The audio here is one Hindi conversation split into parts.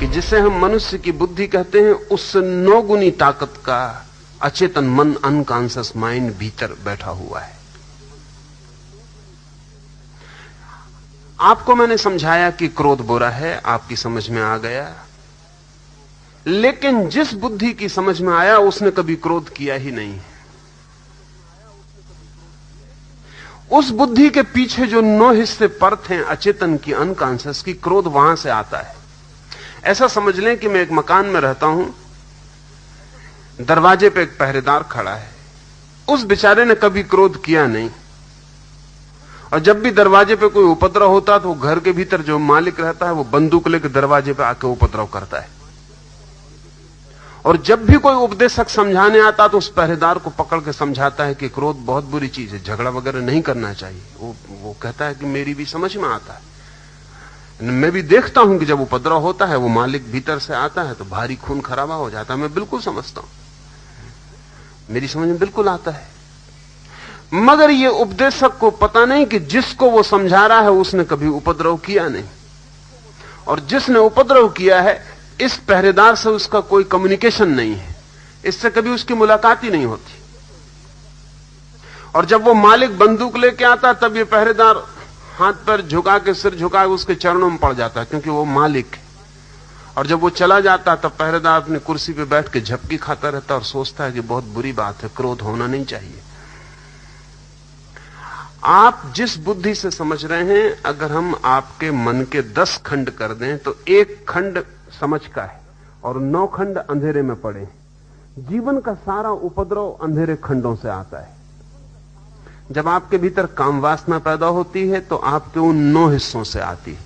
कि जिसे हम मनुष्य की बुद्धि कहते हैं, उससे 9 गुनी ताकत का अचेतन मन, अनकॉन्शियस माइंड भीतर बैठा हुआ है। आपको मैंने समझाया कि क्रोध बुरा है, आपकी समझ में आ गया। लेकिन जिस बुद्धि की समझ में आया उसने कभी क्रोध किया ही नहीं। उस बुद्धि के पीछे जो 9 हिस्से परत हैं अचेतन की, अनकॉन्शियस की, क्रोध वहां से आता है। ऐसा समझ लें कि मैं एक मकान में रहता हूं, दरवाजे पे एक पहरेदार खड़ा है। उस बेचारे ने कभी क्रोध किया नहीं, और जब भी दरवाजे पे कोई उपद्रव होता तो घर के भीतर जो मालिक रहता है वो बंदूक लेकर दरवाजे पे आके उपद्रव करता है। और जब भी कोई उपदेशक समझाने आता तो उस पहरेदार को पकड़ के समझाता है कि क्रोध बहुत बुरी चीज है, झगड़ा वगैरह नहीं करना चाहिए। वो कहता है कि मेरी भी समझ में आता है, मैं भी देखता हूं कि जब उपद्रव होता है वो मालिक भीतर से आता है तो भारी खून खराबा हो जाता है। मैं बिल्कुल समझता हूं, मेरी समझ में बिल्कुल आता है। मगर ये उपदेशक को पता नहीं कि जिसको वो समझा रहा है उसने कभी उपद्रव किया नहीं, और जिसने उपद्रव किया है इस पहरेदार से उसका कोई कम्युनिकेशन नहीं है, इससे कभी उसकी मुलाकात ही नहीं होती। और जब वो मालिक बंदूक लेके आता तब ये पहरेदार हाथ पर झुका के, सिर झुका के उसके चरणों में पड़ जाता है, क्योंकि वो मालिक है। और जब वो चला जाता तब पहरेदार अपनी कुर्सी पे बैठ के झपकी खाता रहता और सोचता है कि बहुत बुरी बात है, क्रोध होना नहीं चाहिए। आप जिस बुद्धि से समझ रहे हैं, अगर हम आपके मन के 10 खंड कर दें तो 1 खंड समझ का है और 9 खंड अंधेरे में पड़े। जीवन का सारा उपद्रव अंधेरे खंडों से आता है। जब आपके भीतर काम वासना पैदा होती है तो आपके उन 9 हिस्सों से आती है।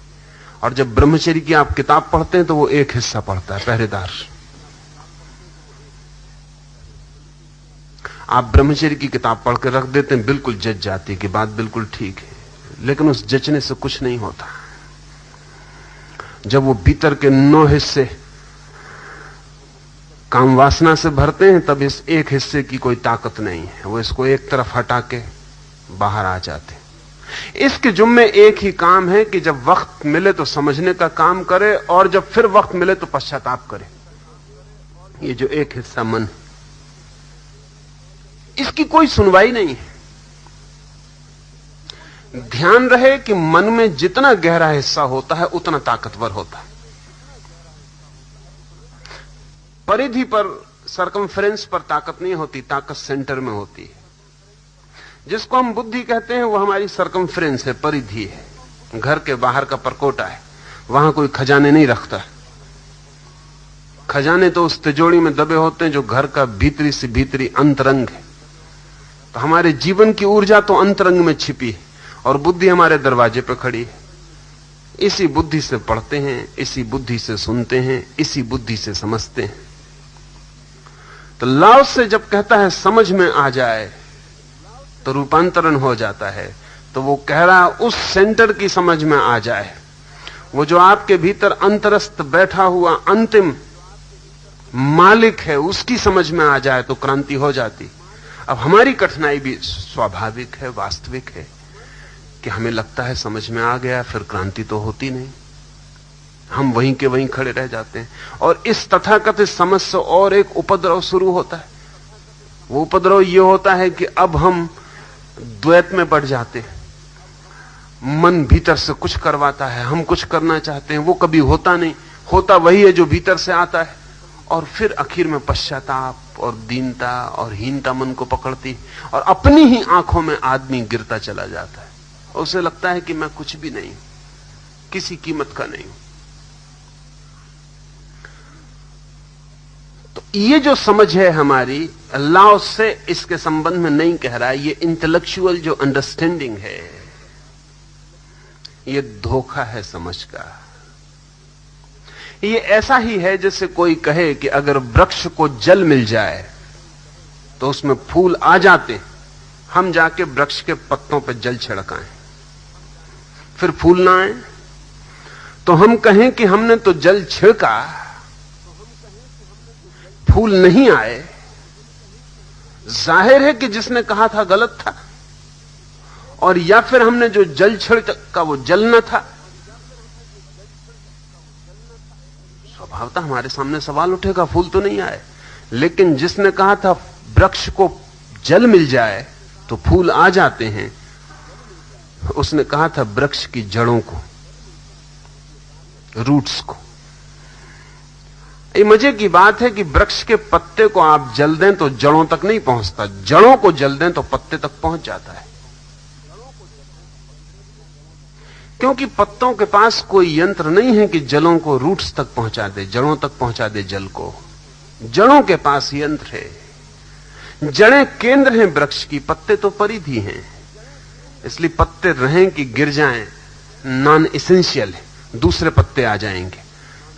और जब ब्रह्मचर्य की आप किताब पढ़ते हैं तो वो 1 हिस्सा पढ़ता है, पहरेदार। आप ब्रह्मचर्य की किताब पढ़ के रख देते हैं, बिल्कुल जज जाती है कि बात बिल्कुल ठीक है, लेकिन उस जचने से कुछ नहीं होता। जब वो भीतर के 9 हिस्से काम वासना से भरते हैं तब इस 1 हिस्से की कोई ताकत नहीं है, वो इसको एक तरफ हटा के बाहर आ जाते। इसके जुम्मे एक ही काम है कि जब वक्त मिले तो समझने का काम करे, और जब फिर वक्त मिले तो पश्चाताप करे। ये जो 1 हिस्सा मन, इसकी कोई सुनवाई नहीं है। ध्यान रहे कि मन में जितना गहरा हिस्सा होता है उतना ताकतवर होता है। परिधि पर, सरकमफ्रेंस पर ताकत नहीं होती, ताकत सेंटर में होती है। जिसको हम बुद्धि कहते हैं वो हमारी सरकमफ्रेंस है, परिधि है, घर के बाहर का परकोटा है। वहां कोई खजाने नहीं रखता। खजाने तो उस तिजोरी में दबे होते हैं जो घर का भीतरी से भीतरी अंतरंग है। तो हमारे जीवन की ऊर्जा तो अंतरंग में छिपी है और बुद्धि हमारे दरवाजे पर खड़ी है। इसी बुद्धि से पढ़ते हैं, इसी बुद्धि से सुनते हैं, इसी बुद्धि से समझते हैं। तो लाओ से जब कहता है समझ में आ जाए तो रूपांतरण हो जाता है, तो वो कह रहा उस सेंटर की समझ में आ जाए। वो जो आपके भीतर अंतरस्थ बैठा हुआ अंतिम मालिक है उसकी समझ में आ जाए तो क्रांति हो जाती। अब हमारी कठिनाई भी स्वाभाविक है, वास्तविक है कि हमें लगता है समझ में आ गया, फिर क्रांति तो होती नहीं, हम वहीं के वहीं खड़े रह जाते हैं। और इस तथाकथित समझ से और एक उपद्रव शुरू होता है। वो उपद्रव ये होता है कि अब हम द्वैत में बढ़ जाते हैं। मन भीतर से कुछ करवाता है, हम कुछ करना चाहते हैं, वो कभी होता नहीं, होता वही है जो भीतर से आता है। और फिर आखिर में पश्चाताप और दीनता और हीनता मन को पकड़ती, और अपनी ही आंखों में आदमी गिरता चला जाता है। उसे लगता है कि मैं कुछ भी नहीं, किसी कीमत का नहीं हूं। तो ये जो समझ है हमारी, अल्लाह से इसके संबंध में नहीं कह रहा है। ये इंटेलेक्चुअल जो अंडरस्टैंडिंग है, ये धोखा है समझ का। ये ऐसा ही है जैसे कोई कहे कि अगर वृक्ष को जल मिल जाए तो उसमें फूल आ जाते, हम जाके वृक्ष के पत्तों पर जल छिड़काएं, फिर फूल ना आए। तो हम कहें कि हमने तो जल छिड़का, फूल नहीं आए, जाहिर है कि जिसने कहा था गलत था। और या फिर हमने जो जल छिड़का वो जल न था। स्वभावतः हमारे सामने सवाल उठेगा, फूल तो नहीं आए। लेकिन जिसने कहा था वृक्ष को जल मिल जाए तो फूल आ जाते हैं, उसने कहा था वृक्ष की जड़ों को, रूट्स को। ये मजे की बात है कि वृक्ष के पत्ते को आप जल दें तो जड़ों तक नहीं पहुंचता, जड़ों को जल दें तो पत्ते तक पहुंच जाता है। क्योंकि पत्तों के पास कोई यंत्र नहीं है कि जलों को रूट्स तक पहुंचा दे, जड़ों तक पहुंचा दे जल को। जड़ों के पास यंत्र है। जड़ें केंद्र हैं वृक्ष की, पत्ते तो परिधि हैं। इसलिए पत्ते रहें कि गिर जाएं नॉन एसेंशियल है, दूसरे पत्ते आ जाएंगे।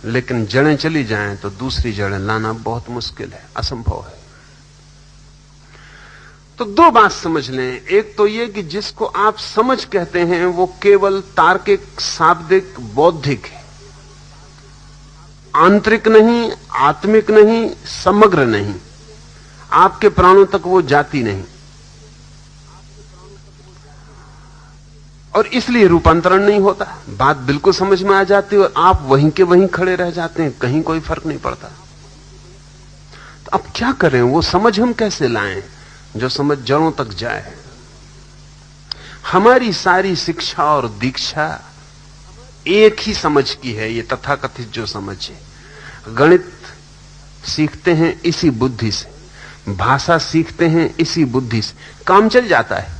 लेकिन जड़ें चली जाएं तो दूसरी जड़ें लाना बहुत मुश्किल है, असंभव है। तो दो बात समझ लें। एक तो यह कि जिसको आप समझ कहते हैं वो केवल तार्किक, शाब्दिक, बौद्धिक है, आंतरिक नहीं, आत्मिक नहीं, समग्र नहीं, आपके प्राणों तक वो जाती नहीं, और इसलिए रूपांतरण नहीं होता। बात बिल्कुल समझ में आ जाती है और आप वहीं के वहीं खड़े रह जाते हैं, कहीं कोई फर्क नहीं पड़ता। तो अब क्या करें, वो समझ हम कैसे लाएं जो समझ जड़ों तक जाए। हमारी सारी शिक्षा और दीक्षा एक ही समझ की है, ये तथाकथित जो समझ है। गणित सीखते हैं इसी बुद्धि से, भाषा सीखते हैं इसी बुद्धि से, काम चल जाता है।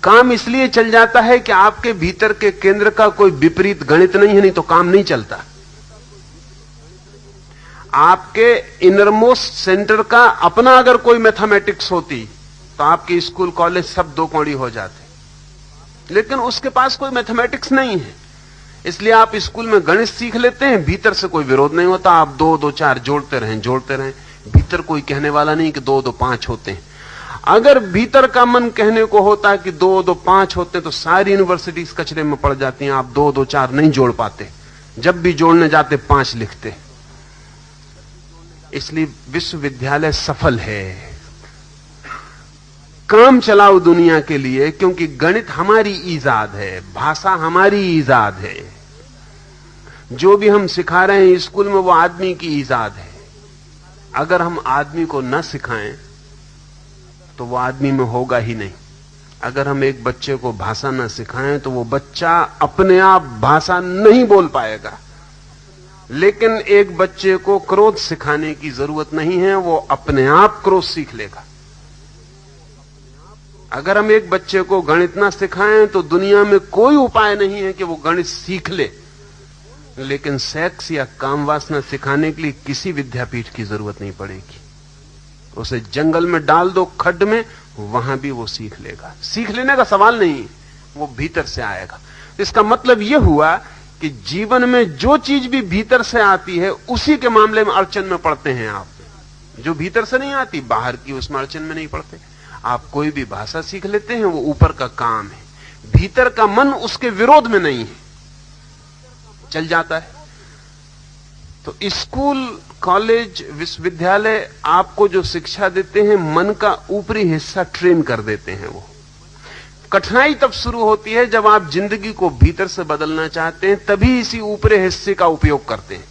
काम इसलिए चल जाता है कि आपके भीतर के केंद्र का कोई विपरीत गणित नहीं है, नहीं तो काम नहीं चलता। आपके इनरमोस्ट सेंटर का अपना अगर कोई मैथमेटिक्स होती तो आपके स्कूल कॉलेज सब दो कौड़ी हो जाते, लेकिन उसके पास कोई मैथमेटिक्स नहीं है। इसलिए आप स्कूल में गणित सीख लेते हैं, भीतर से कोई विरोध नहीं होता, आप 2 2 4 जोड़ते रहें, भीतर कोई कहने वाला नहीं कि 2 2 5 होते हैं। अगर भीतर का मन कहने को होता कि 2 2 5 होते तो सारी यूनिवर्सिटीज कचरे में पड़ जाती हैं। आप 2 2 4 नहीं जोड़ पाते, जब भी जोड़ने जाते 5 लिखते। इसलिए विश्वविद्यालय सफल है, काम चलाओ दुनिया के लिए, क्योंकि गणित हमारी ईजाद है, भाषा हमारी ईजाद है। जो भी हम सिखा रहे हैं स्कूल में वो आदमी की ईजाद है। अगर हम आदमी को न सिखाएं तो वो आदमी में होगा ही नहीं। अगर हम एक बच्चे को भाषा न सिखाएं तो वो बच्चा अपने आप भाषा नहीं बोल पाएगा। लेकिन एक बच्चे को क्रोध सिखाने की जरूरत नहीं है, वो अपने आप क्रोध सीख लेगा। अगर हम एक बच्चे को गणित ना सिखाएं तो दुनिया में कोई उपाय नहीं है कि वो गणित सीख ले। लेकिन सेक्स या काम वासना सिखाने के लिए किसी विद्यापीठ की जरूरत नहीं पड़ेगी। उसे जंगल में डाल दो, खड्ड में, वहां भी वो सीख लेगा। सीख लेने का सवाल नहीं, वो भीतर से आएगा। इसका मतलब यह हुआ कि जीवन में जो चीज भी भीतर से आती है उसी के मामले में अड़चन में पड़ते हैं आप। जो भीतर से नहीं आती, बाहर की, उसमें अड़चन में नहीं पड़ते। आप कोई भी भाषा सीख लेते हैं, वो ऊपर का काम है, भीतर का मन उसके विरोध में नहीं है, चल जाता है। तो स्कूल, कॉलेज, विश्वविद्यालय आपको जो शिक्षा देते हैं, मन का ऊपरी हिस्सा ट्रेन कर देते हैं। वो कठिनाई तब शुरू होती है जब आप जिंदगी को भीतर से बदलना चाहते हैं, तभी इसी ऊपरी हिस्से का उपयोग करते हैं।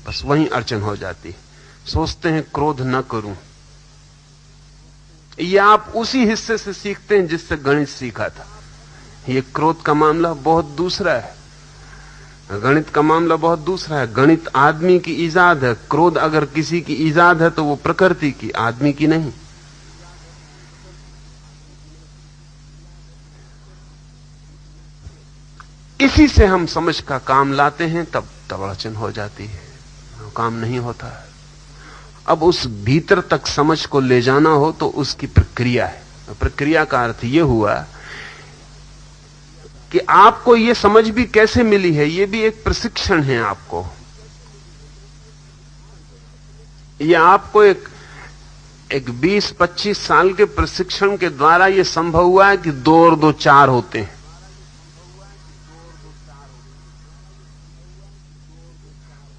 बस वहीं अड़चन हो जाती है। सोचते हैं क्रोध न करूं, ये आप उसी हिस्से से सीखते हैं जिससे गणित सीखा था। ये क्रोध का मामला बहुत दूसरा है, गणित का मामला बहुत दूसरा है। गणित आदमी की ईजाद है, क्रोध अगर किसी की ईजाद है तो वो प्रकृति की, आदमी की नहीं। इसी से हम समझ का काम लाते हैं, तब अड़चन हो जाती है, काम नहीं होता है। अब उस भीतर तक समझ को ले जाना हो तो उसकी प्रक्रिया है। प्रक्रिया का अर्थ यह हुआ कि आपको यह समझ भी कैसे मिली है, यह भी एक प्रशिक्षण है। आपको यह आपको एक 20-25 साल के प्रशिक्षण के द्वारा यह संभव हुआ है कि 2 और 2 4 होते हैं।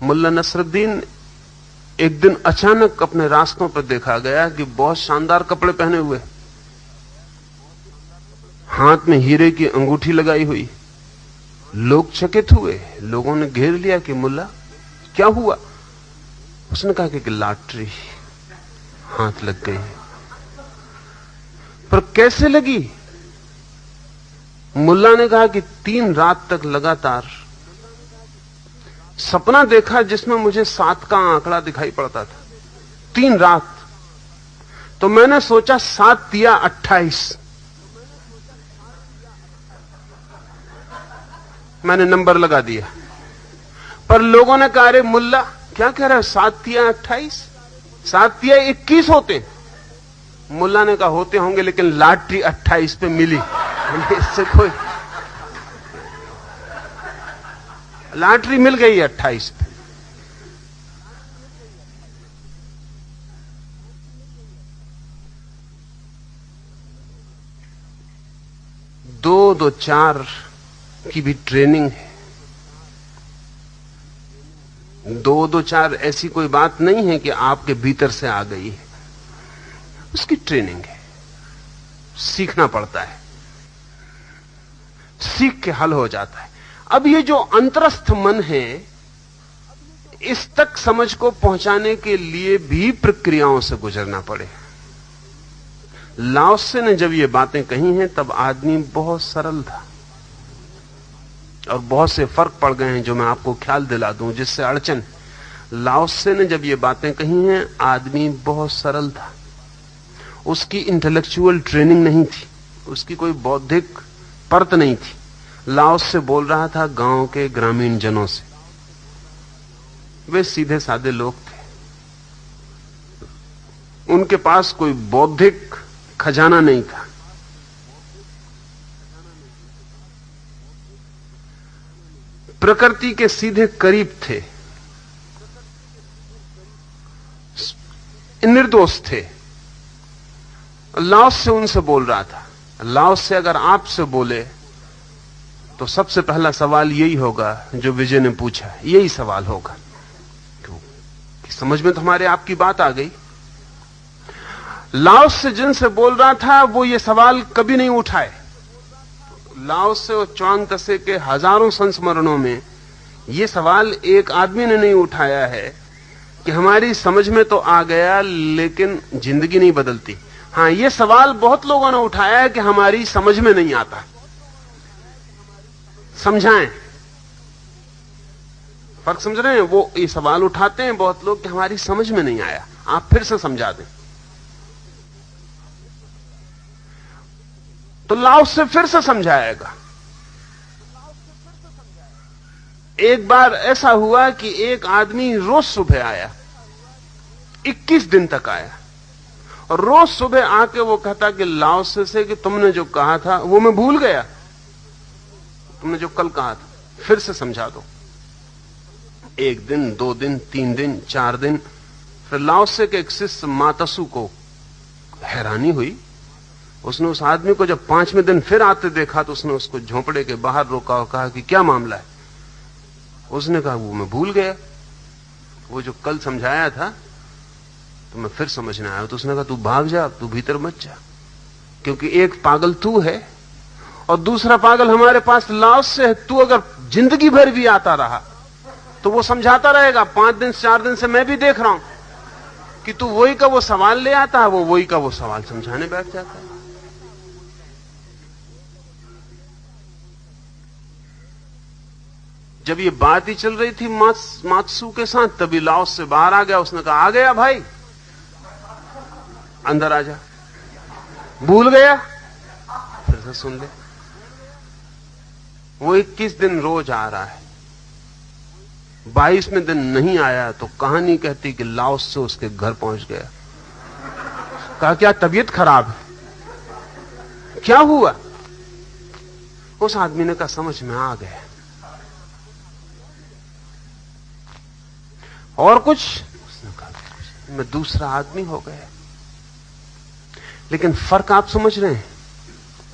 मुल्ला नसरुद्दीन एक दिन अचानक अपने रास्तों पर देखा गया कि बहुत शानदार कपड़े पहने हुए, हाथ में हीरे की अंगूठी लगाई हुई। लोग चकित हुए, लोगों ने घेर लिया कि मुल्ला क्या हुआ? उसने कहा कि लॉटरी हाथ लग गई। पर कैसे लगी? मुल्ला ने कहा कि 3 रात तक लगातार सपना देखा जिसमें मुझे 7 का आंकड़ा दिखाई पड़ता था। 3 रात। तो मैंने सोचा 7 या 28। मैंने नंबर लगा दिया। पर लोगों ने कहा, अरे मुल्ला क्या कह रहे हो, 7 या 28? 7 या 21 होते। मुल्ला ने कहा होते होंगे, लेकिन लॉटरी 28 पे मिली। इससे कोई लॉटरी मिल गई 28 पे। दो 4 की भी ट्रेनिंग है। 2 4 ऐसी कोई बात नहीं है कि आपके भीतर से आ गई है, उसकी ट्रेनिंग है। सीखना पड़ता है, सीख के हल हो जाता है। अब ये जो अंतरस्थ मन है, इस तक समझ को पहुंचाने के लिए भी प्रक्रियाओं से गुजरना पड़े। लाओ त्से ने जब ये बातें कही हैं तब आदमी बहुत सरल था, और बहुत से फर्क पड़ गए हैं जो मैं आपको ख्याल दिला दूं जिससे अड़चन। लाओ त्से ने जब ये बातें कही हैं, आदमी बहुत सरल था। उसकी इंटेलेक्चुअल ट्रेनिंग नहीं थी, उसकी कोई बौद्धिक परत नहीं थी। लाओ त्से बोल रहा था गांव के ग्रामीण जनों से। वे सीधे साधे लोग थे, उनके पास कोई बौद्धिक खजाना नहीं था। प्रकृति के सीधे करीब थे, निर्दोष थे। लाओ त्से उनसे बोल रहा था। लाओ त्से अगर आपसे बोले तो सबसे पहला सवाल यही होगा जो विजय ने पूछा, यही सवाल होगा। क्यों? कि समझ में तो हमारे आपकी बात आ गई। लाओ त्से जिनसे बोल रहा था वो ये सवाल कभी नहीं उठाए। लाओ त्से और च्वांग त्से के हजारों संस्मरणों में ये सवाल एक आदमी ने नहीं उठाया है कि हमारी समझ में तो आ गया लेकिन जिंदगी नहीं बदलती। हां, ये सवाल बहुत लोगों ने उठाया है कि हमारी समझ में नहीं आता, समझाएं। फर्क समझ रहे हैं? वो ये सवाल उठाते हैं बहुत लोग कि हमारी समझ में नहीं आया, आप फिर से समझा दें। तो लाओ त्से फिर से समझाएगा। एक बार ऐसा हुआ कि एक आदमी रोज सुबह आया, 21 दिन तक आया, और रोज सुबह आके वो कहता कि लाओ त्से से कि तुमने जो कहा था वो मैं भूल गया, तुमने जो कल कहा था फिर से समझा दो। 1 दिन, 2 दिन, 3 दिन, 4 दिन। फिर लाओ त्से के एक शिष्य मातसु को हैरानी हुई। उसने उस आदमी को जब 5वें दिन फिर आते देखा तो उसने उसको झोंपड़े के बाहर रोका और कहा कि क्या मामला है? उसने कहा वो मैं भूल गया, वो जो कल समझाया था तो मैं फिर समझने आया। तो उसने कहा तू भाग जा, तू भीतर मत जा, क्योंकि एक पागल तू है और दूसरा पागल हमारे पास लाओ त्से है। तू अगर जिंदगी भर भी आता रहा तो वो समझाता रहेगा। 5 दिन 4 दिन से मैं भी देख रहा हूं कि तू वही का वो सवाल ले आता है, वो वही का वो सवाल समझाने बैठ जाता है। जब ये बात ही चल रही थी मात्सु के साथ, तभी लाओ त्से बाहर आ गया। उसने कहा आ गया भाई, अंदर आ जा। भूल गया? फिर से सुन ले। वो 21 दिन रोज आ रहा है, 22वें दिन नहीं आया तो कहानी कहती कि लाओ त्से उसके घर पहुंच गया। कहा क्या तबीयत खराब है? क्या हुआ? उस आदमी ने कहा समझ में आ गया। और कुछ? उसने कहा मैं दूसरा आदमी हो गया। लेकिन फर्क आप समझ रहे हैं?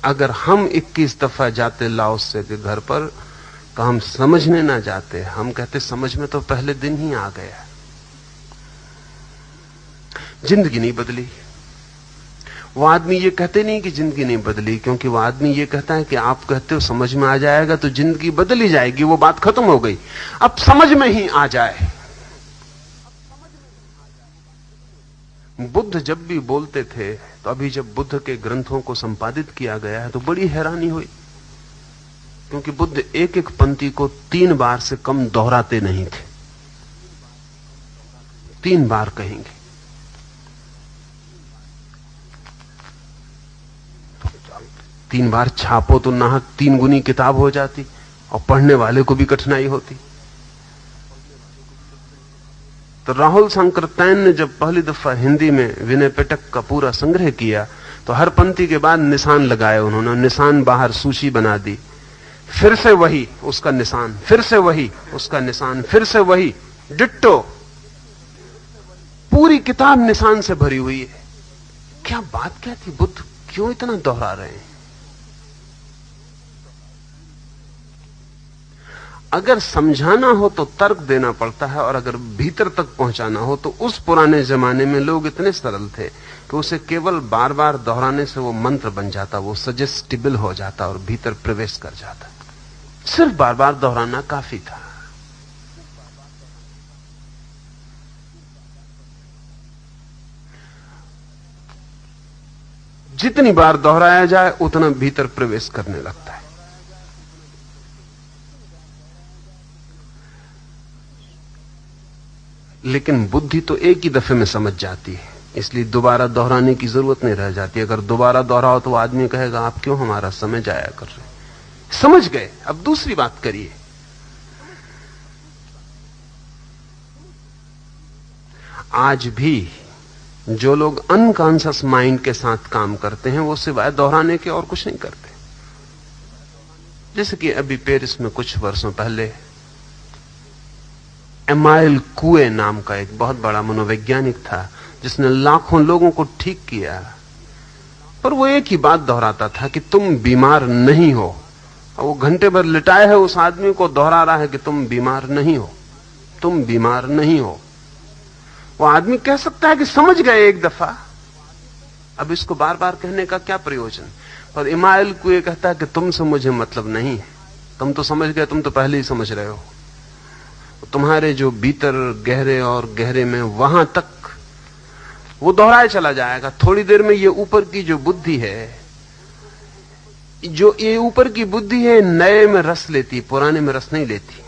अगर हम 21 दफा जाते लाओ त्से के घर पर तो हम समझने ना जाते, हम कहते समझ में तो पहले दिन ही आ गया। जिंदगी नहीं बदली। वो आदमी ये कहते नहीं कि जिंदगी नहीं बदली, क्योंकि वो आदमी ये कहता है कि आप कहते हो समझ में आ जाएगा तो जिंदगी बदल ही जाएगी, वो बात खत्म हो गई। अब समझ में ही आ जाए बुद्ध जब भी बोलते थे, तो अभी जब बुद्ध के ग्रंथों को संपादित किया गया है तो बड़ी हैरानी हुई, क्योंकि बुद्ध एक एक पंक्ति को 3 बार से कम दोहराते नहीं थे। 3 बार कहेंगे। 3 बार छापो तो नाहक 3 गुनी किताब हो जाती और पढ़ने वाले को भी कठिनाई होती। तो राहुल शंकरतैन ने जब पहली दफा हिंदी में विनय पिटक का पूरा संग्रह किया, तो हर पंक्ति के बाद निशान लगाए उन्होंने। निशान बाहर सूची बना दी, फिर से वही उसका निशान, फिर से वही उसका निशान, फिर से वही डिट्टो। पूरी किताब निशान से भरी हुई है। क्या बात क्या थी? बुद्ध क्यों इतना दोहरा रहे हैं? अगर समझाना हो तो तर्क देना पड़ता है, और अगर भीतर तक पहुंचाना हो तो उस पुराने जमाने में लोग इतने सरल थे कि उसे केवल बार बार दोहराने से वो मंत्र बन जाता, वो सजेस्टिबल हो जाता और भीतर प्रवेश कर जाता। सिर्फ बार बार दोहराना काफी था। जितनी बार दोहराया जाए उतना भीतर प्रवेश करने लगता है। लेकिन बुद्धि तो एक ही दफे में समझ जाती है, इसलिए दोबारा दोहराने की जरूरत नहीं रह जाती। अगर दोबारा दोहराओ तो आदमी कहेगा आप क्यों हमारा समय जाया कर रहे हैं? समझ गए, अब दूसरी बात करिए। आज भी जो लोग अनकॉन्शियस माइंड के साथ काम करते हैं वो सिवाय दोहराने के और कुछ नहीं करते। जैसे कि अभी पेरिस में कुछ वर्षों पहले एमाइल कुए नाम का एक बहुत बड़ा मनोवैज्ञानिक था, जिसने लाखों लोगों को ठीक किया, पर वो एक ही बात दोहराता था कि तुम बीमार नहीं हो। और वो घंटे भर लिटाए है उस आदमी को दोहरा रहा है कि तुम बीमार नहीं हो, तुम बीमार नहीं हो। वो आदमी कह सकता है कि समझ गए एक दफा, अब इसको बार बार कहने का क्या प्रयोजन? पर एमाइल कुए कहता है कि तुमसे मुझे मतलब नहीं है, तुम तो समझ गए, तुम तो पहले ही समझ रहे हो। तुम्हारे जो भीतर गहरे और गहरे में, वहां तक वो दोहराए चला जाएगा। थोड़ी देर में ये ऊपर की जो बुद्धि है, जो ये ऊपर की बुद्धि है, नए में रस लेती, पुराने में रस नहीं लेती।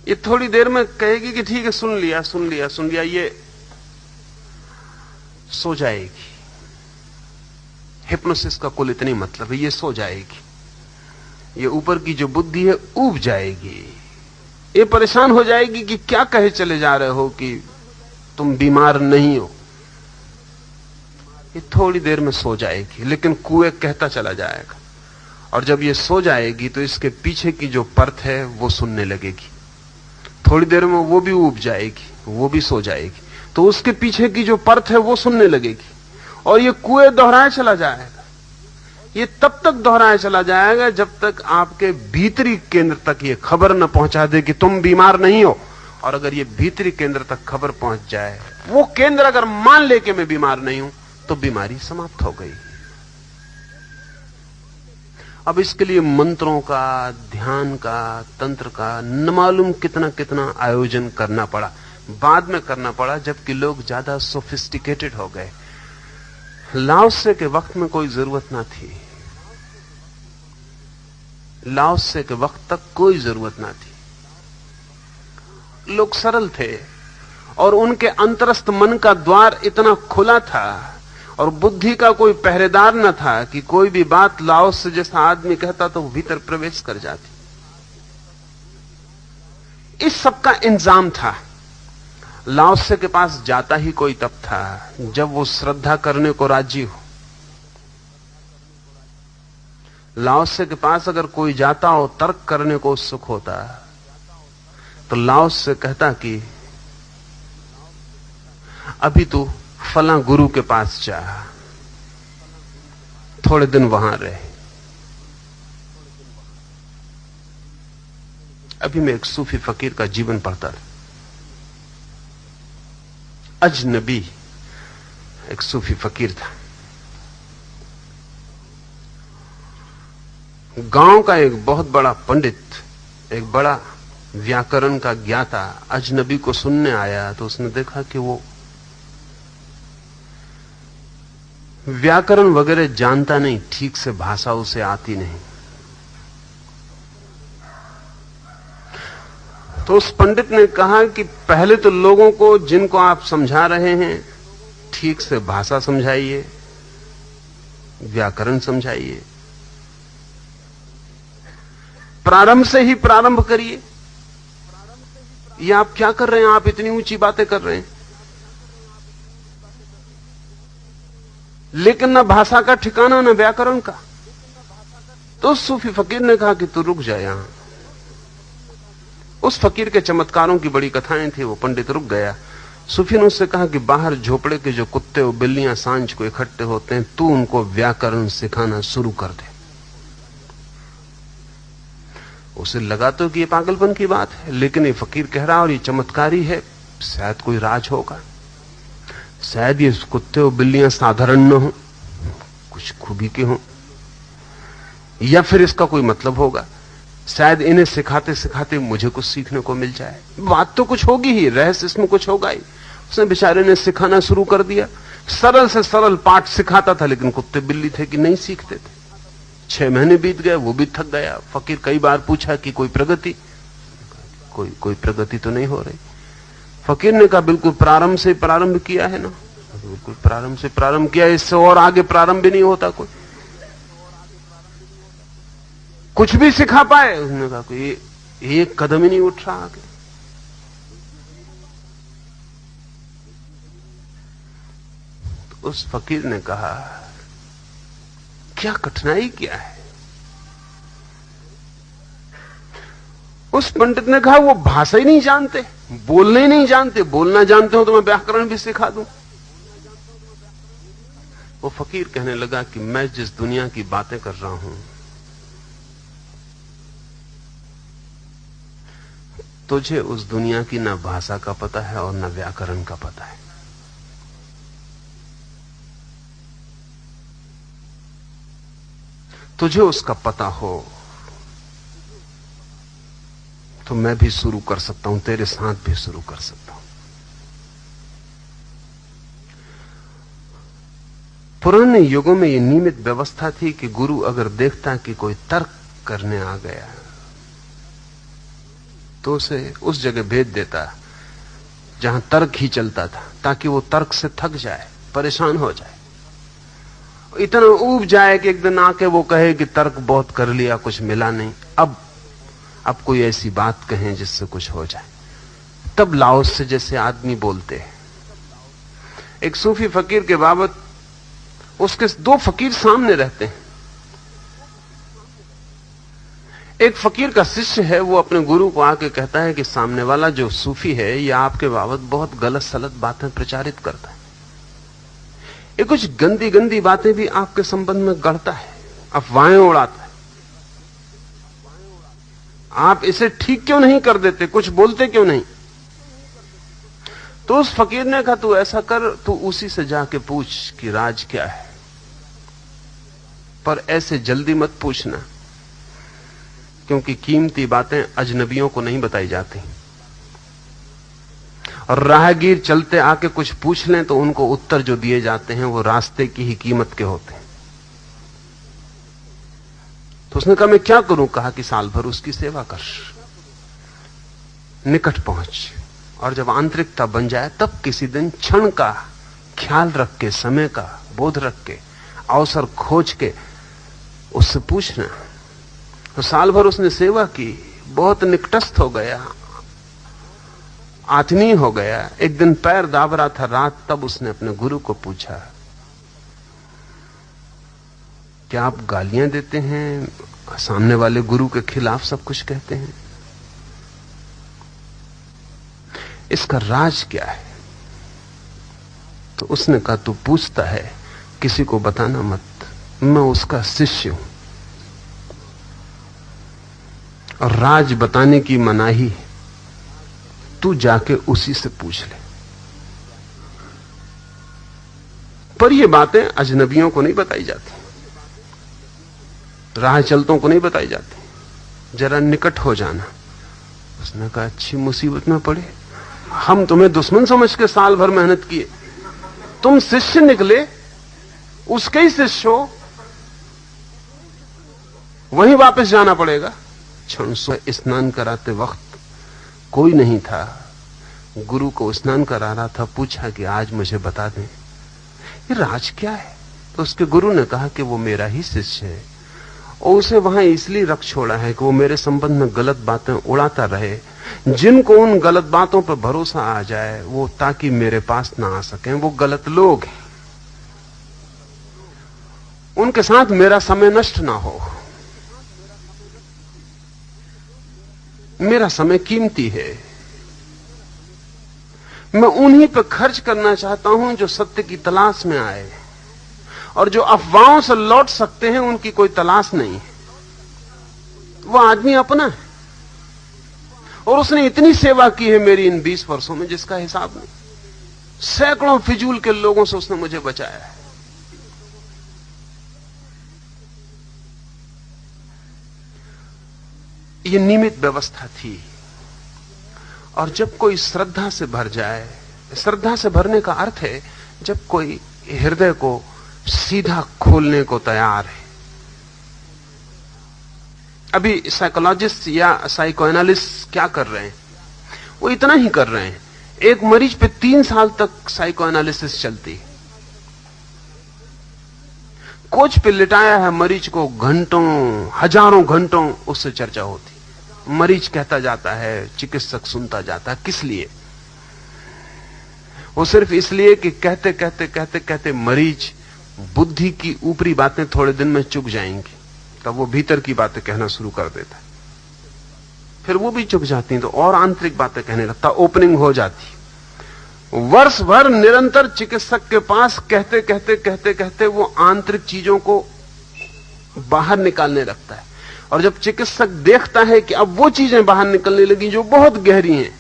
ये थोड़ी देर में कहेगी कि ठीक है, सुन लिया सुन लिया सुन लिया, ये सो जाएगी। हिप्नोसिस का कुल इतनी मतलब है, ये सो जाएगी। ये ऊपर की जो बुद्धि है ऊब जाएगी, ये परेशान हो जाएगी कि क्या कहे चले जा रहे हो कि तुम बीमार नहीं हो। ये थोड़ी देर में सो जाएगी, लेकिन कुएं कहता चला जाएगा। और जब ये सो जाएगी तो इसके पीछे की जो परत है वो सुनने लगेगी। थोड़ी देर में वो भी ऊब जाएगी, वो भी सो जाएगी, तो उसके पीछे की जो परत है वो सुनने लगेगी। और ये कुएं दोहराया चला जाएगा। ये तब तक दोहराया चला जाएगा जब तक आपके भीतरी केंद्र तक ये खबर न पहुंचा दे कि तुम बीमार नहीं हो। और अगर ये भीतरी केंद्र तक खबर पहुंच जाए, वो केंद्र अगर मान ले कि मैं बीमार नहीं हूं, तो बीमारी समाप्त हो गई। अब इसके लिए मंत्रों का, ध्यान का, तंत्र का न मालूम कितना कितना आयोजन करना पड़ा। बाद में करना पड़ा जबकि लोग ज्यादा सोफिस्टिकेटेड हो गए। लाओसे के वक्त में कोई जरूरत ना थी। लाओसे के वक्त तक कोई जरूरत ना थी। लोग सरल थे और उनके अंतरस्थ मन का द्वार इतना खुला था और बुद्धि का कोई पहरेदार न था कि कोई भी बात लाओसे जैसा आदमी कहता तो वो भीतर प्रवेश कर जाती। इस सब का इंतजाम था। लाओसे के पास जाता ही कोई तब था जब वो श्रद्धा करने को राजी हो। लाओसे के पास अगर कोई जाता हो तर्क करने को उत्सुक होता, तो लाओसे कहता कि अभी तू फला गुरु के पास जा, थोड़े दिन वहां रहे। अभी मैं एक सूफी फकीर का जीवन पढ़ता था। अजनबी एक सूफी फकीर था। गांव का एक बहुत बड़ा पंडित, एक बड़ा व्याकरण का ज्ञाता अजनबी को सुनने आया तो उसने देखा कि वो व्याकरण वगैरह जानता नहीं, ठीक से भाषा उसे आती नहीं। तो उस पंडित ने कहा कि पहले तो लोगों को जिनको आप समझा रहे हैं ठीक से भाषा समझाइए, व्याकरण समझाइए, प्रारंभ से ही प्रारंभ करिए। ये आप क्या कर रहे हैं? आप इतनी ऊंची बातें कर रहे हैं, लेकिन न भाषा का ठिकाना न व्याकरण का। तो उस सूफी फकीर ने कहा कि तू रुक जा यहां। उस फकीर के चमत्कारों की बड़ी कथाएं थी। वो पंडित रुक गया। सूफी ने उससे कहा कि बाहर झोपड़े के जो कुत्ते और बिल्लियां सांझ को इकट्ठे होते हैं, तू उनको व्याकरण सिखाना शुरू कर दे। उसे लगा तो कि ये पागलपन की बात है, लेकिन ये फकीर कह रहा और ये चमत्कारी है, शायद कोई राज होगा, शायद ये कुत्ते और बिल्लियां साधारण न हो, कुछ खूबी के हो, या फिर इसका कोई मतलब होगा। शायद इन्हें सिखाते सिखाते मुझे कुछ सीखने को मिल जाए। बात तो कुछ होगी ही, रहस्य इसमें कुछ होगा ही। उसने बेचारे ने सिखाना शुरू कर दिया। सरल से सरल पाठ सिखाता था, लेकिन कुत्ते बिल्ली थे कि नहीं सीखते थे। 6 महीने बीत गए, वो भी थक गया। फकीर कई बार पूछा कि कोई प्रगति, कोई प्रगति तो नहीं हो रही। फकीर ने कहा बिल्कुल प्रारंभ से प्रारंभ किया है ना, बिल्कुल प्रारंभ से प्रारंभ किया, इससे और आगे प्रारंभ भी नहीं होता। कोई कुछ भी सिखा पाए? उसने कहा कोई एक कदम ही नहीं उठ रहा आगे। तो उस फकीर ने कहा क्या कठिनाई क्या है? उस पंडित ने कहा वो भाषा ही नहीं जानते, बोलने ही नहीं जानते। बोलना जानते हो तो मैं व्याकरण भी सिखा दूं। वो फकीर कहने लगा कि मैं जिस दुनिया की बातें कर रहा हूं, तुझे उस दुनिया की ना भाषा का पता है और ना व्याकरण का पता है। तुझे उसका पता हो तो मैं भी शुरू कर सकता हूं, तेरे साथ भी शुरू कर सकता हूं। पुराने युगों में यह नियमित व्यवस्था थी कि गुरु अगर देखता कि कोई तर्क करने आ गया तो उसे उस जगह भेज देता जहां तर्क ही चलता था, ताकि वो तर्क से थक जाए, परेशान हो जाए, इतना ऊब जाए कि एक दिन आके वो कहे कि तर्क बहुत कर लिया, कुछ मिला नहीं, अब कोई ऐसी बात कहें जिससे कुछ हो जाए। तब लाओस से जैसे आदमी बोलते हैं। एक सूफी फकीर के बाबत उसके 2 फकीर सामने रहते हैं। एक फकीर का शिष्य है, वो अपने गुरु को आके कहता है कि सामने वाला जो सूफी है ये आपके बाबत बहुत गलत सलत बातें प्रचारित करता है, ये कुछ गंदी गंदी बातें भी आपके संबंध में गढ़ता है, अफवाहें उड़ाता है। आप इसे ठीक क्यों नहीं कर देते, कुछ बोलते क्यों नहीं? तो उस फकीर ने कहा तू ऐसा कर, तू उसी से जाके पूछ कि राज क्या है, पर ऐसे जल्दी मत पूछना, क्योंकि कीमती बातें अजनबियों को नहीं बताई जाती। और राहगीर चलते आके कुछ पूछ लें तो उनको उत्तर जो दिए जाते हैं वो रास्ते की ही कीमत के होते हैं। तो उसने कहा मैं क्या करूं? कहा कि साल भर उसकी सेवा कर, निकट पहुंच, और जब आंतरिकता बन जाए तब किसी दिन क्षण का ख्याल रख के, समय का बोध रख के, अवसर खोज के उससे पूछना। तो साल भर उसने सेवा की, बहुत निकटस्थ हो गया, आत्मीय हो गया। एक दिन पैर दाब रहा था रात, तब उसने अपने गुरु को पूछा क्या आप गालियां देते हैं, सामने वाले गुरु के खिलाफ सब कुछ कहते हैं, इसका राज क्या है? तो उसने कहा तू पूछता है, किसी को बताना मत, मैं उसका शिष्य हूं और राज बताने की मनाही है, तू जाके उसी से पूछ ले। पर ये बातें अजनबियों को नहीं बताई जाती, राह चलतों को नहीं बताई जाती। जरा निकट हो जाना, उसने कहा अच्छी मुसीबत में पड़े, हम तुम्हें दुश्मन समझ के साल भर मेहनत किए, तुम शिष्य निकले, उसके ही शिष्य हो, वहीं वापस जाना पड़ेगा। क्षण स्नान कराते वक्त कोई नहीं था, गुरु को स्नान करा रहा था। पूछा कि आज मुझे बता दें ये राज क्या है। तो उसके गुरु ने कहा कि वो मेरा ही शिष्य है और उसे वहां इसलिए रख छोड़ा है कि वो मेरे संबंध में गलत बातें उड़ाता रहे। जिनको उन गलत बातों पर भरोसा आ जाए वो ताकि मेरे पास ना आ सकें, वो गलत लोग हैं, उनके साथ मेरा समय नष्ट ना हो। मेरा समय कीमती है, मैं उन्हीं पर खर्च करना चाहता हूं जो सत्य की तलाश में आए, और जो अफवाहों से लौट सकते हैं उनकी कोई तलाश नहीं है। वो आदमी अपना है और उसने इतनी सेवा की है मेरी इन 20 वर्षों में जिसका हिसाब नहीं। सैकड़ों फिजूल के लोगों से उसने मुझे बचाया है। ये नियमित व्यवस्था थी। और जब कोई श्रद्धा से भर जाए, श्रद्धा से भरने का अर्थ है जब कोई हृदय को सीधा खोलने को तैयार है। अभी साइकोलॉजिस्ट या साइकोएनालिस्ट क्या कर रहे हैं, वो इतना ही कर रहे हैं। एक मरीज पे 3 साल तक साइकोएनालिसिस चलती है। कोच पे लिटाया है मरीज को, घंटों हजारों घंटों उससे चर्चा होती। मरीज कहता जाता है, चिकित्सक सुनता जाता है। किस लिए? वो सिर्फ इसलिए कि कहते कहते कहते कहते मरीज बुद्धि की ऊपरी बातें थोड़े दिन में चुक जाएंगी, तब वो भीतर की बातें कहना शुरू कर देता है। फिर वो भी चुक जाती हैं तो और आंतरिक बातें कहने लगता, ओपनिंग हो जाती। वर्ष भर निरंतर चिकित्सक के पास कहते कहते कहते कहते वो आंतरिक चीजों को बाहर निकालने लगता है। और जब चिकित्सक देखता है कि अब वो चीजें बाहर निकलने लगी जो बहुत गहरी हैं,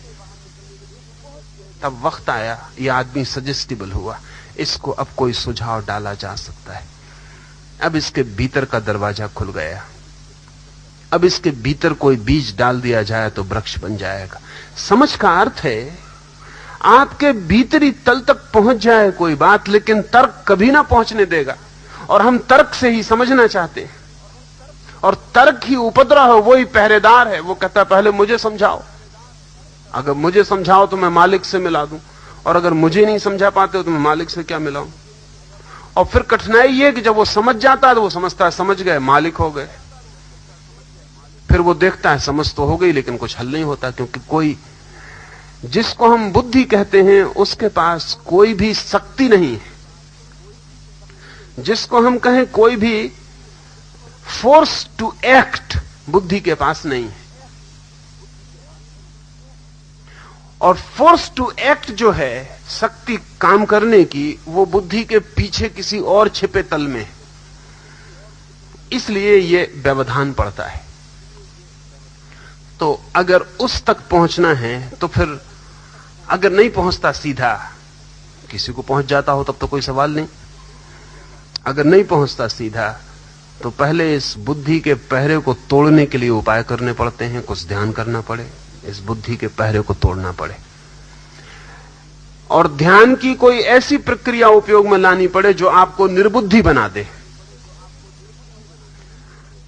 तब वक्त आया, ये आदमी सजेस्टिबल हुआ, इसको अब कोई सुझाव डाला जा सकता है। अब इसके भीतर का दरवाजा खुल गया, अब इसके भीतर कोई बीज डाल दिया जाए तो वृक्ष बन जाएगा। समझ का अर्थ है आपके भीतरी तल तक पहुंच जाए कोई बात, लेकिन तर्क कभी ना पहुंचने देगा। और हम तर्क से ही समझना चाहते हैं, और तर्क ही उपद्रव है, वही पहरेदार है। वो कहता है पहले मुझे समझाओ, अगर मुझे समझाओ तो मैं मालिक से मिला दूं, और अगर मुझे नहीं समझा पाते हो तो मैं मालिक से क्या मिलाऊं। और फिर कठिनाई ये कि जब वो समझ जाता है तो वो समझता है समझ गए, मालिक हो गए। फिर वो देखता है समझ तो हो गई लेकिन कुछ हल नहीं होता, क्योंकि कोई जिसको हम बुद्धि कहते हैं उसके पास कोई भी शक्ति नहीं है। जिसको हम कहें कोई भी फोर्स टू एक्ट बुद्धि के पास नहीं है। और फोर्स टू एक्ट जो है, शक्ति काम करने की, वो बुद्धि के पीछे किसी और छिपे तल में, इसलिए ये व्यवधान पड़ता है। तो अगर उस तक पहुंचना है तो फिर अगर नहीं पहुंचता सीधा, किसी को पहुंच जाता हो तब तो कोई सवाल नहीं। अगर नहीं पहुंचता सीधा तो पहले इस बुद्धि के पहरे को तोड़ने के लिए उपाय करने पड़ते हैं, कुछ ध्यान करना पड़े, इस बुद्धि के पहरे को तोड़ना पड़े। और ध्यान की कोई ऐसी प्रक्रिया उपयोग में लानी पड़े जो आपको निर्बुद्धि बना दे,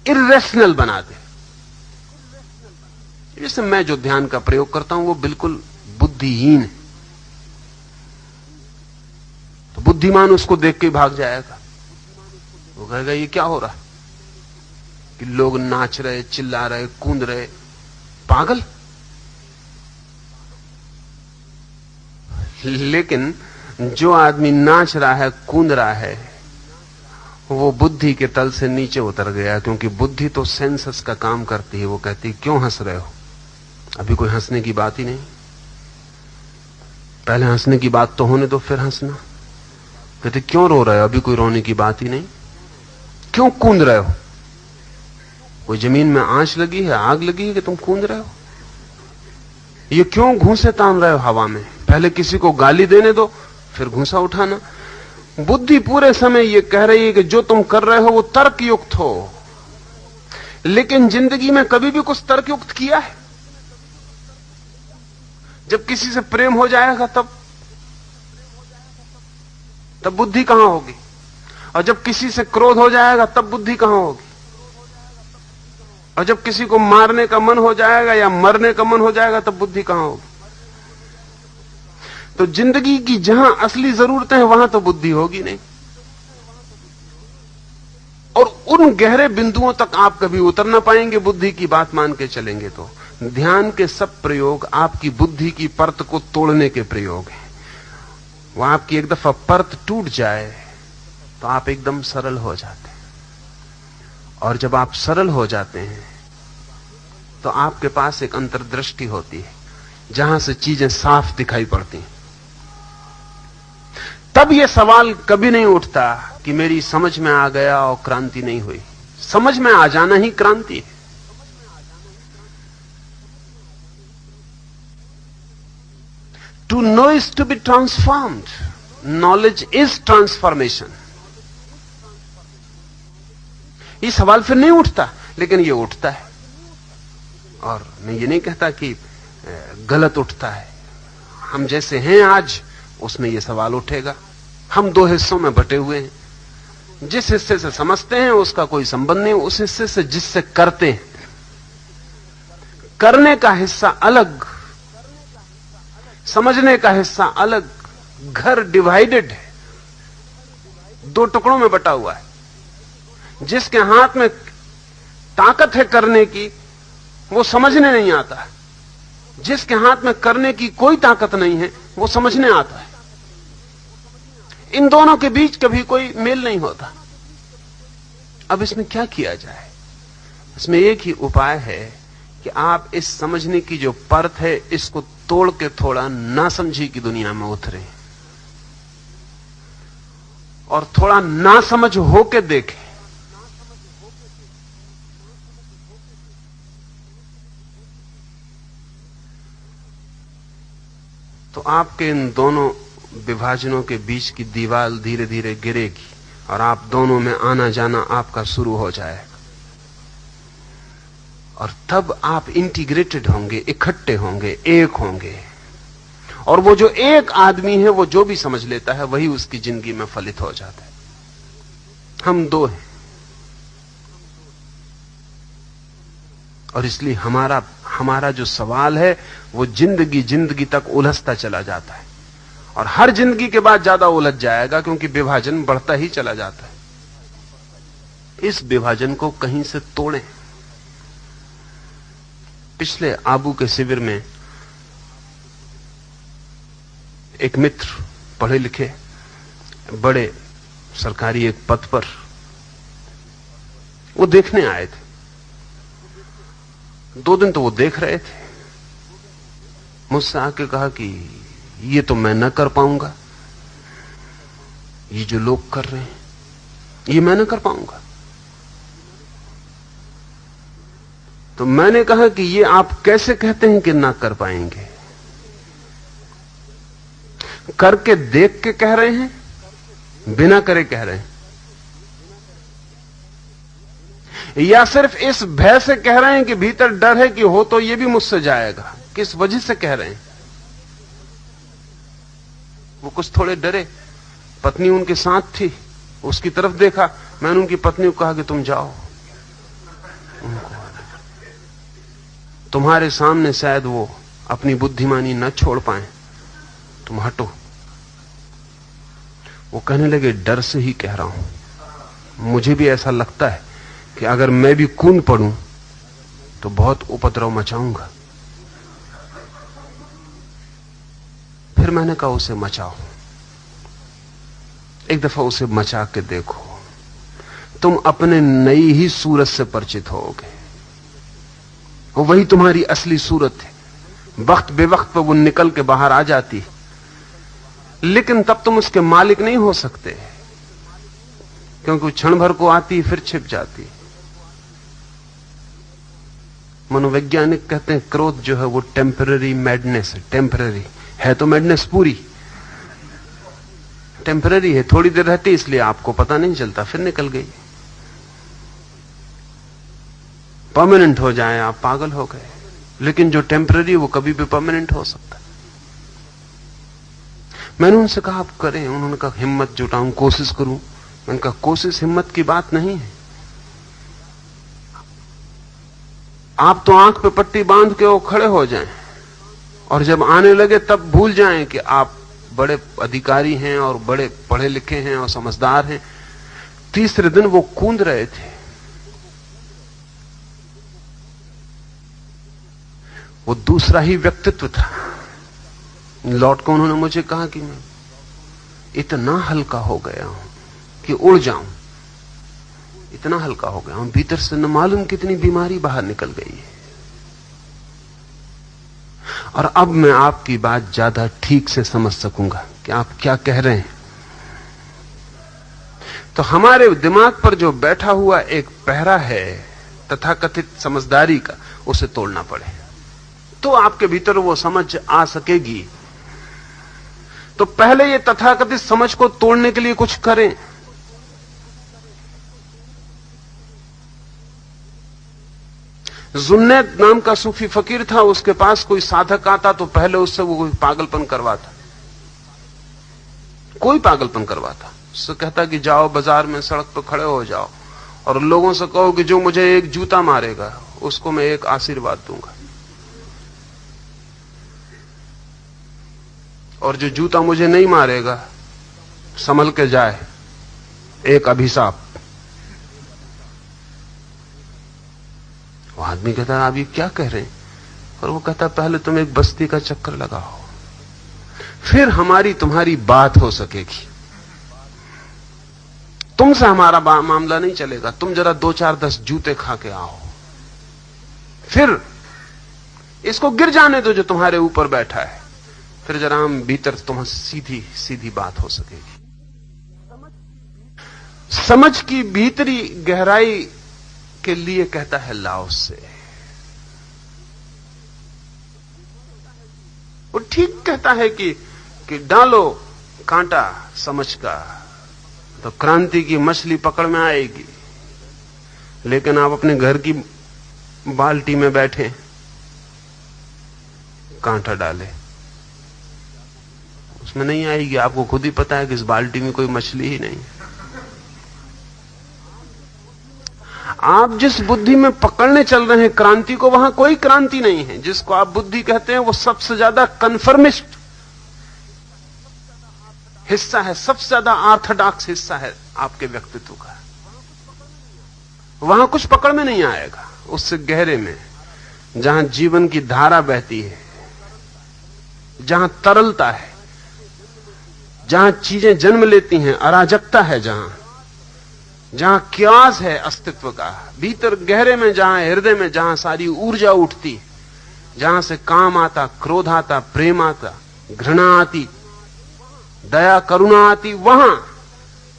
इर्रेशनल बना दे। जैसे मैं जो ध्यान का प्रयोग करता हूं वो बिल्कुल बुद्धिहीन है, तो बुद्धिमान उसको देख के भाग जाएगा। वो कहेगा ये क्या हो रहा कि लोग नाच रहे, चिल्ला रहे, कूद रहे, पागल। लेकिन जो आदमी नाच रहा है, कूद रहा है, वो बुद्धि के तल से नीचे उतर गया, क्योंकि बुद्धि तो सेंसस का काम करती है। वो कहती क्यों हंस रहे हो, अभी कोई हंसने की बात ही नहीं, पहले हंसने की बात तो होने दो फिर हंसना। कहते क्यों रो रहे हो, अभी कोई रोने की बात ही नहीं, क्यों कूद रहे हो, कोई जमीन में आंच लगी है, आग लगी है कि तुम कूद रहे हो, ये क्यों घूंसे तान रहे हो हवा में, पहले किसी को गाली देने दो फिर घूंसा उठाना। बुद्धि पूरे समय ये कह रही है कि जो तुम कर रहे हो वो तर्कयुक्त हो, लेकिन जिंदगी में कभी भी कुछ तर्कयुक्त किया है? जब किसी से प्रेम हो जाएगा तब बुद्धि कहां होगी? और जब किसी से क्रोध हो जाएगा तब बुद्धि कहां होगी? और जब किसी को मारने का मन हो जाएगा या मरने का मन हो जाएगा तब बुद्धि कहां होगी? तो जिंदगी की जहां असली जरूरतें हैं वहां तो बुद्धि होगी नहीं। और उन गहरे बिंदुओं तक आप कभी उतर ना पाएंगे बुद्धि की बात मान के चलेंगे। तो ध्यान के सब प्रयोग आपकी बुद्धि की परत को तोड़ने के प्रयोग हैं। वो आपकी एक दफा परत टूट जाए तो आप एकदम सरल हो जाते हैं। और जब आप सरल हो जाते हैं तो आपके पास एक अंतर्दृष्टि होती है जहां से चीजें साफ दिखाई पड़ती हैं। तब यह सवाल कभी नहीं उठता कि मेरी समझ में आ गया और क्रांति नहीं हुई। समझ में आ जाना ही क्रांति है। To know is to be transformed. Knowledge is transformation. ये सवाल फिर नहीं उठता, लेकिन ये उठता है। और मैं ये नहीं कहता कि गलत उठता है। हम जैसे हैं आज उसमें ये सवाल उठेगा। हम दो हिस्सों में बटे हुए हैं। जिस हिस्से से समझते हैं उसका कोई संबंध नहीं, उस हिस्से से जिससे करते हैं। करने का हिस्सा अलग, समझने का हिस्सा अलग। घर डिवाइडेड है, दो टुकड़ों में बटा हुआ है। जिसके हाथ में ताकत है करने की वो समझने नहीं आता। जिसके हाथ में करने की कोई ताकत नहीं है वो समझने आता है। इन दोनों के बीच कभी कोई मेल नहीं होता। अब इसमें क्या किया जाए? इसमें एक ही उपाय है कि आप इस समझने की जो परत है इसको तोड़ के थोड़ा नासमझी की दुनिया में उतरे और थोड़ा नासमझ होके देखें। तो आपके इन दोनों विभाजनों के बीच की दीवार धीरे धीरे गिरेगी और आप दोनों में आना जाना आपका शुरू हो जाएगा। और तब आप इंटीग्रेटेड होंगे, इकट्ठे होंगे, एक होंगे। और वो जो एक आदमी है वो जो भी समझ लेता है वही उसकी जिंदगी में फलित हो जाता है। हम दो हैं और इसलिए हमारा जो सवाल है वो जिंदगी तक उलझता चला जाता है और हर जिंदगी के बाद ज्यादा उलझ जाएगा क्योंकि विभाजन बढ़ता ही चला जाता है। इस विभाजन को कहीं से तोड़ें। पिछले आबू के शिविर में एक मित्र, पढ़े लिखे, बड़े सरकारी एक पद पर, वो देखने आए थे। 2 दिन तो वो देख रहे थे। मुझसे आके कहा कि ये तो मैं न कर पाऊंगा, ये जो लोग कर रहे हैं ये मैं न कर पाऊंगा। तो मैंने कहा कि ये आप कैसे कहते हैं कि ना कर पाएंगे? करके देख के कह रहे हैं, बिना करे कह रहे हैं, या सिर्फ इस भय से कह रहे हैं कि भीतर डर है कि हो तो ये भी मुझसे जाएगा? किस वजह से कह रहे हैं? वो कुछ थोड़े डरे। पत्नी उनके साथ थी, उसकी तरफ देखा। मैंने उनकी पत्नी को कहा कि तुम जाओ, उनको तुम्हारे सामने शायद वो अपनी बुद्धिमानी न छोड़ पाए, तुम हटो। वो कहने लगे डर से ही कह रहा हूं, मुझे भी ऐसा लगता है कि अगर मैं भी कूद पड़ूं तो बहुत उपद्रव मचाऊंगा। फिर मैंने कहा उसे मचाओ, एक दफा उसे मचा के देखो, तुम अपने नई ही सूरत से परिचित होगे। वही तुम्हारी असली सूरत है। वक्त बेवक्त पर वो निकल के बाहर आ जाती, लेकिन तब तुम उसके मालिक नहीं हो सकते, क्योंकि क्षण भर को आती फिर छिप जाती। मनोवैज्ञानिक कहते हैं क्रोध जो है वो टेम्पररी मैडनेस है। टेम्पररी है तो मैडनेस पूरी टेम्पररी है, थोड़ी देर रहती इसलिए आपको पता नहीं चलता, फिर निकल गई। परमानेंट हो जाए आप पागल हो गए, लेकिन जो टेम्पररी वो कभी भी परमानेंट हो सकता है। मैंने उनसे कहा आप करें। उन्होंने कहा हिम्मत जुटाऊं, कोशिश करूं। मैंने कहा कोशिश हिम्मत की बात नहीं है। आप तो आंख पे पट्टी बांध के वो खड़े हो जाएं और जब आने लगे तब भूल जाएं कि आप बड़े अधिकारी हैं और बड़े पढ़े लिखे हैं और समझदार हैं। तीसरे दिन वो कूद रहे थे। वो दूसरा ही व्यक्तित्व था। लौट कर उन्होंने मुझे कहा कि मैं इतना हल्का हो गया हूं कि उड़ जाऊं, इतना हल्का हो गया हूं, भीतर से न मालूम कितनी बीमारी बाहर निकल गई है। और अब मैं आपकी बात ज्यादा ठीक से समझ सकूंगा कि आप क्या कह रहे हैं। तो हमारे दिमाग पर जो बैठा हुआ एक पहरा है तथाकथित समझदारी का, उसे तोड़ना पड़े तो आपके भीतर वो समझ आ सकेगी। तो पहले ये तथाकथित समझ को तोड़ने के लिए कुछ करें। जुन्नैद नाम का सूफी फकीर था, उसके पास कोई साधक आता तो पहले उससे वो कोई पागलपन करवाता, कोई पागलपन करवाता। उससे कहता कि जाओ बाजार में सड़क पर खड़े हो जाओ और लोगों से कहो कि जो मुझे एक जूता मारेगा उसको मैं एक आशीर्वाद दूंगा, और जो जूता मुझे नहीं मारेगा संभल के जाए, एक अभिशाप। वो आदमी कहता है आप ये क्या कह रहे हैं? और वो कहता पहले तुम एक बस्ती का चक्कर लगाओ, फिर हमारी तुम्हारी बात हो सकेगी। तुमसे हमारा मामला नहीं चलेगा, तुम जरा 2-4-10 जूते खा के आओ, फिर इसको गिर जाने दो जो तुम्हारे ऊपर बैठा है, फिर जरा हम भीतर तुम्हारी सीधी सीधी बात हो सकेगी। समझ की भीतरी गहराई के लिए कहता है लाओस से। वो ठीक कहता है कि डालो कांटा समझ का तो क्रांति की मछली पकड़ में आएगी, लेकिन आप अपने घर की बाल्टी में बैठे कांटा डाले उसमें नहीं आएगी। आपको खुद ही पता है कि इस बाल्टी में कोई मछली ही नहीं। आप जिस बुद्धि में पकड़ने चल रहे हैं क्रांति को, वहां कोई क्रांति नहीं है। जिसको आप बुद्धि कहते हैं वो सबसे ज्यादा कन्फर्मिस्ट हिस्सा है, सबसे ज्यादा ऑर्थोडॉक्स हिस्सा है आपके व्यक्तित्व का। वहां कुछ पकड़ में नहीं आएगा। उससे गहरे में जहां जीवन की धारा बहती है, जहां तरलता है, जहां चीजें जन्म लेती हैं, अराजकता है, जहां क्यास है अस्तित्व का, भीतर गहरे में, जहां हृदय में, जहां सारी ऊर्जा उठती, जहां से काम आता, क्रोध आता, प्रेम आता, घृणा आती, दया करुणा आती, वहां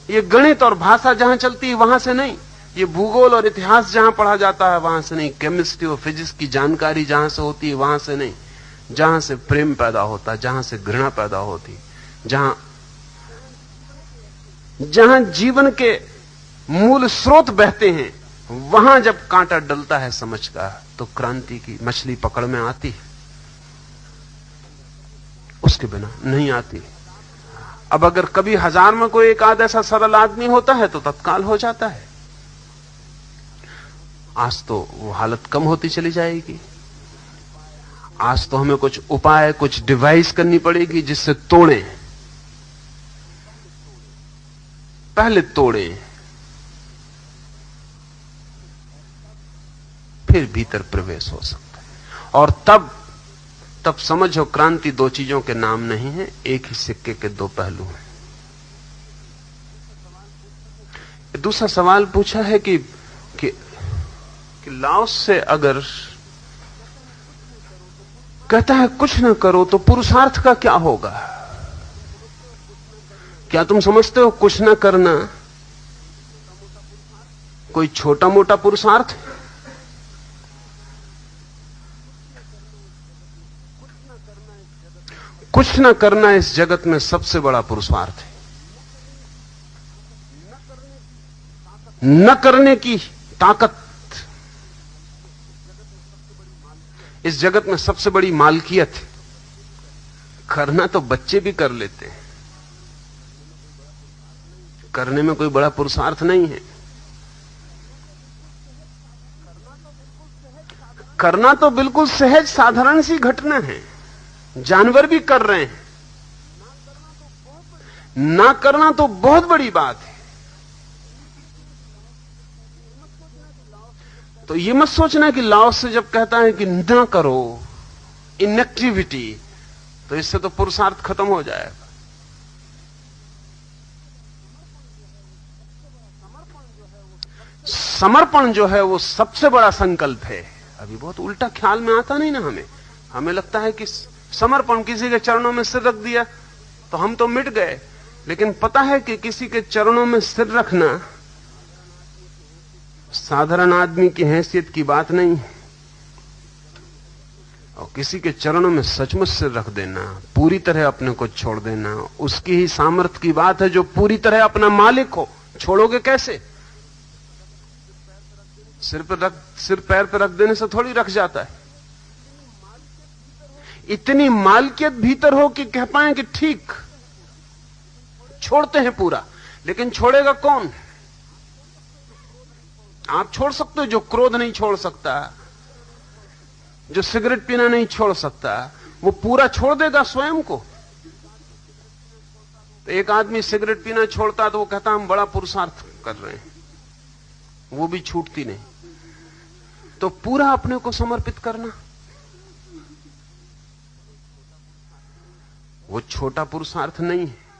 ये गणित और भाषा जहां चलती है वहां से नहीं, ये भूगोल और इतिहास जहां पढ़ा जाता है वहां से नहीं, केमिस्ट्री और फिजिक्स की जानकारी जहां से होती है वहां से नहीं, जहां से प्रेम पैदा होता, जहां से घृणा पैदा होती, जहां जीवन के मूल स्रोत बहते हैं, वहां जब कांटा डलता है समझ का तो क्रांति की मछली पकड़ में आती है, उसके बिना नहीं आती। अब अगर कभी 1000 में कोई एक आध ऐसा सरल आदमी होता है तो तत्काल हो जाता है। आज तो वो हालत कम होती चली जाएगी। आज तो हमें कुछ उपाय, कुछ डिवाइस करनी पड़ेगी जिससे तोड़ें, पहले तोड़ें, फिर भीतर प्रवेश हो सकता है। और तब समझो क्रांति दो चीजों के नाम नहीं है, एक ही सिक्के के दो पहलू हैं। दूसरा सवाल पूछा है कि लाओस से अगर कहता है कुछ ना करो तो पुरुषार्थ का क्या होगा? क्या तुम समझते हो कुछ ना करना कोई छोटा मोटा पुरुषार्थ है? कुछ ना करना इस जगत में सबसे बड़ा पुरुषार्थ है। न करने की ताकत इस जगत में सबसे बड़ी मालकियत है। करना तो बच्चे भी कर लेते हैं, करने में कोई बड़ा पुरुषार्थ नहीं है। करना तो बिल्कुल सहज साधारण सी घटना है, जानवर भी कर रहे हैं। ना करना तो बहुत बड़ी बात है। तो ये मत सोचना कि लाओस से जब कहता है कि ना करो, इनएक्टिविटी, तो इससे तो पुरुषार्थ खत्म हो जाएगा। समर्पण जो है वो सबसे बड़ा संकल्प है। अभी बहुत उल्टा ख्याल में आता नहीं ना हमें लगता है कि समर्पण, किसी के चरणों में सिर रख दिया तो हम तो मिट गए। लेकिन पता है कि किसी के चरणों में सिर रखना साधारण आदमी की हैसियत की बात नहीं है। और किसी के चरणों में सचमुच सिर रख देना, पूरी तरह अपने को छोड़ देना, उसकी ही सामर्थ्य की बात है जो पूरी तरह अपना मालिक हो। छोड़ोगे कैसे? सिर पैर पर रख देने से थोड़ी रख जाता है। इतनी मालकियत भीतर हो कि कह पाए कि ठीक छोड़ते हैं पूरा। लेकिन छोड़ेगा कौन? आप छोड़ सकते हो, जो क्रोध नहीं छोड़ सकता, जो सिगरेट पीना नहीं छोड़ सकता, वो पूरा छोड़ देगा स्वयं को। तो एक आदमी सिगरेट पीना छोड़ता तो वो कहता हम बड़ा पुरुषार्थ कर रहे हैं, वो भी छूटती नहीं। तो पूरा अपने को समर्पित करना वो छोटा पुरुषार्थ नहीं है।